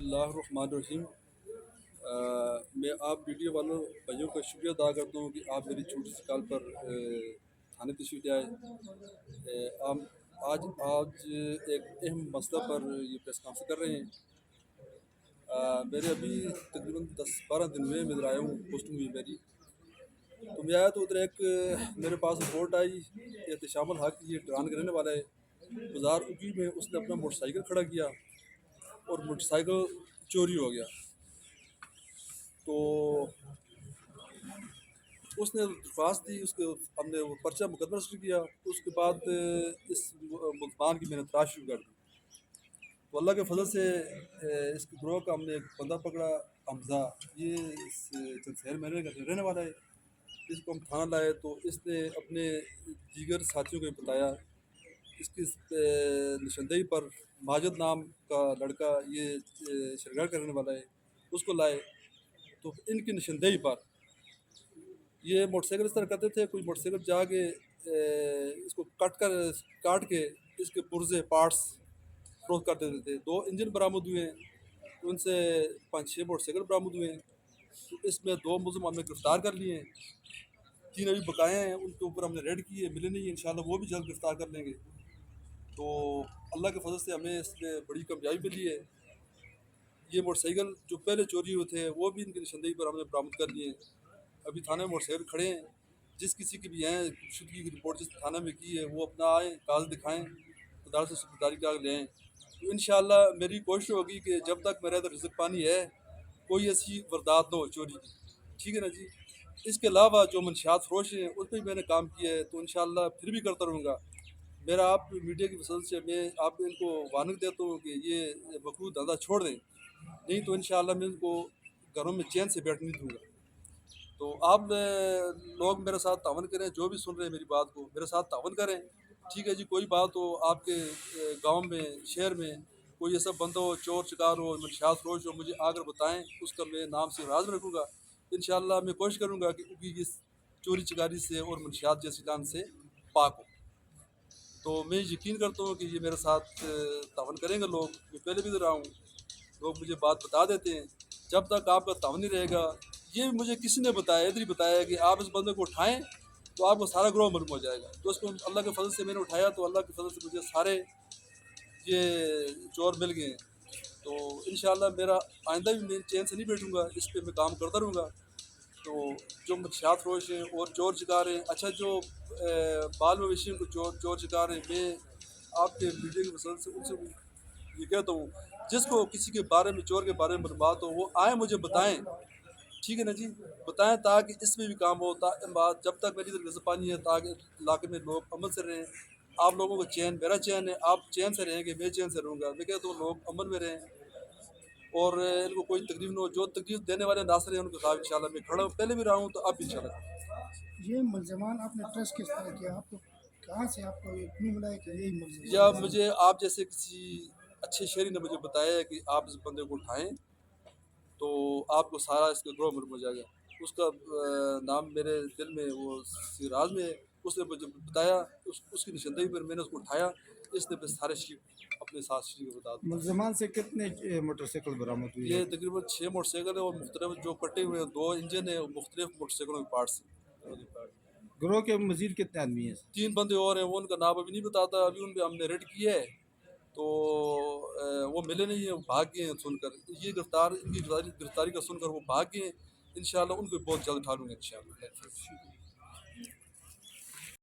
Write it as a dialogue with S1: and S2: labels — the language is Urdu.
S1: اللہ الرحمن الرحیم۔ میں آپ میڈیا والوں بھائیوں کا شکریہ ادا کرتا ہوں کہ آپ میری چھوٹی سی کال پر تھانے تشریف لے آئے۔ ہم آج ایک اہم مسئلہ پر یہ پریس کانفرنس کر رہے ہیں۔ میرے ابھی تقریباً 10-12 دن ہوئے میں ادھر آیا ہوں، پوسٹنگ ہوئی میری، تو میں آیا تو ادھر ایک میرے پاس رپورٹ آئی، احتشام الحق یہ ٹران کا رہنے والا ہے، بازار اگی میں اس نے اپنا موٹر سائیکل کھڑا کیا اور موٹر سائیکل چوری ہو گیا۔ تو اس نے درخواست دی، اس کے ہم نے وہ پرچہ مقدمہ رجسٹر کیا، اس کے بعد اس ملزمان کی میں نے تلاش شروع کر دی۔ تو اللہ کے فضل سے اس کے گروہ کا ہم نے ایک بندہ پکڑا، حمزہ، یہ چنسیر محلے کا رہنے والا ہے۔ اس کو ہم تھانہ لائے تو اس نے اپنے دیگر ساتھیوں کو بتایا، اس کی نشاندہی پر ماجد نام کا لڑکا یہ شرگڑھ کا رہنے والا ہے، اس کو لائے تو ان کی نشاندہی پر یہ موٹر سائیکل اس طرح کرتے تھے، کوئی موٹر سائیکل جا کے اس کو کاٹ کے اس کے پرزے پارٹس فروخت کر دیتے تھے۔ 2 انجن برآمد ہوئے ہیں، ان سے 5-6 موٹر سائیکل برآمد ہوئے ہیں۔ تو اس میں 2 ملزم ہم نے گرفتار کر لیے ہیں، 3 ابھی بقایا ہیں، ان کے اوپر ہم نے ریڈ کی ہے، ملے نہیں ہیں، انشاءاللہ وہ بھی جلد گرفتار کر لیں گے۔ تو اللہ کے فضل سے ہمیں اس میں بڑی کامیابی ملی ہے۔ یہ موٹر سائیکل جو پہلے چوری ہوئے تھے وہ بھی ان کی نشاندہی پر ہم نے برآمد کر لیے ہیں۔ ابھی تھانے میں موٹر سائیکل کھڑے ہیں، جس کسی کی بھی ہیں شدگی کی رپورٹ جس تھانہ میں کی ہے وہ اپنا آئیں، کاغذ دکھائیں، عدالت سے سپرداری کاغذ لے آئیں۔ تو انشاءاللہ میری کوشش ہوگی کہ جب تک میرا ادھر رزق پانی ہے کوئی ایسی واردات نہ ہو چوری کی، ٹھیک ہے نا جی۔ اس کے علاوہ جو منشیات فروش ہیں اس پہ بھی میں نے کام کیا ہے، تو انشاءاللہ پھر بھی کرتا رہوں گا۔ میرا آپ میڈیا کی وسیلے سے میں آپ ان کو وارننگ دیتا ہوں کہ یہ مکروہ دھندا چھوڑ دیں، نہیں تو انشاءاللہ میں ان کو گھروں میں چین سے بیٹھنے نہیں دوں گا۔ تو آپ لوگ میرے ساتھ تعاون کریں، جو بھی سن رہے ہیں میری بات کو میرے ساتھ تعاون کریں، ٹھیک ہے جی۔ کوئی بات ہو آپ کے گاؤں میں، شہر میں کوئی ایسا بندہ ہو، چور چکار ہو، منشیات فروش ہو، مجھے آ کر بتائیں، اس کا میں نام سے راز میں رکھوں گا۔ انشاءاللہ میں کوشش کروں گا کہ کی اس چوری چکاری سے اور منشیات جیسی لان سے پاک ہو۔ تو میں یقین کرتا ہوں کہ یہ میرے ساتھ تعاون کریں گے لوگ۔ میں پہلے بھی رہا ہوں، لوگ مجھے بات بتا دیتے ہیں، جب تک آپ کا تعاون نہیں رہے گا۔ یہ مجھے کسی نے بتایا، ادھر ہی بتایا کہ آپ اس بندے کو اٹھائیں تو آپ کو سارا گروہ معلوم ہو جائے گا۔ تو اس کو اللہ کے فضل سے میں نے اٹھایا، تو اللہ کے فضل سے مجھے سارے یہ چور مل گئے ہیں۔ تو انشاءاللہ میرا آئندہ بھی میں چین سے نہیں بیٹھوں گا، اس پہ میں کام کرتا رہوں گا۔ تو جو منشیات فروش ہیں اور چور چکار ہیں، اچھا جو بال مویشیوں کو چور چکار ہیں، میں آپ کے میڈیا کی وسیلے سے ان سے یہ کہتا ہوں، جس کو کسی کے بارے میں چور کے بارے میں معلومات ہو وہ آئیں مجھے بتائیں، ٹھیک ہے نا جی، بتائیں تاکہ اس میں بھی کام ہو۔ جب تک میری رزق پانی ہے تاکہ علاقے میں لوگ امن سے رہیں، آپ لوگوں کو چین، میرا چین ہے، آپ چین سے رہیں گے، میں چین سے رہوں گا۔ میں کہتا ہوں لوگ امن میں رہیں اور ان کو کوئی تکلیف نہ ہو، جو تکلیف دینے والے ناصر ہیں ان کے خلاف انشاءاللہ میں کھڑا ہوں، پہلے بھی رہا ہوں تو اب بھی انشاءاللہ۔
S2: یہ ملزمان آپ نے ٹریس کس طرح کیا؟ آپ کو کہاں سے آپ کو یہ کیوں ملا ہے کہ یہی ملزمان؟
S1: یا مجھے آپ جیسے کسی اچھے شہری نے مجھے بتایا ہے کہ آپ اس بندے کو اٹھائیں تو آپ کو سارا اس کے گروہ معلوم ہو جائے گا۔ اس کا نام میرے دل میں وہ راز میں ہے، اس نے مجھے بتایا، اس کی نشاندہی پر میں نے اس کو اٹھایا، اس نے پھر سارے شیٹ اپنے ساتھ شیٹ بتا دیا۔
S2: ملزمان سے کتنے موٹر سائیکل برآمد ہوئی ہے؟
S1: یہ تقریباً 6 موٹر سائیکل ہے اور مختلف جو کٹے ہوئے ہیں 2 انجن ہیں اور مختلف موٹر سائیکلوں کے پارٹس ہیں۔
S2: گروہ کے مزید کتنے آدمی ہیں؟
S1: 3 بندے اور ہیں، وہ ان کا نام ابھی نہیں بتاتا، ابھی ان پہ ہم نے ریڈ کیا ہے تو وہ ملے نہیں ہیں، وہ بھاگ گئے ہیں سن کر، یہ ان کی گرفتاری کا سن کر وہ بھاگ گئے ہیں۔ انشاءاللہ ان کو بہت جلد اٹھا لوں گا انشاءاللہ۔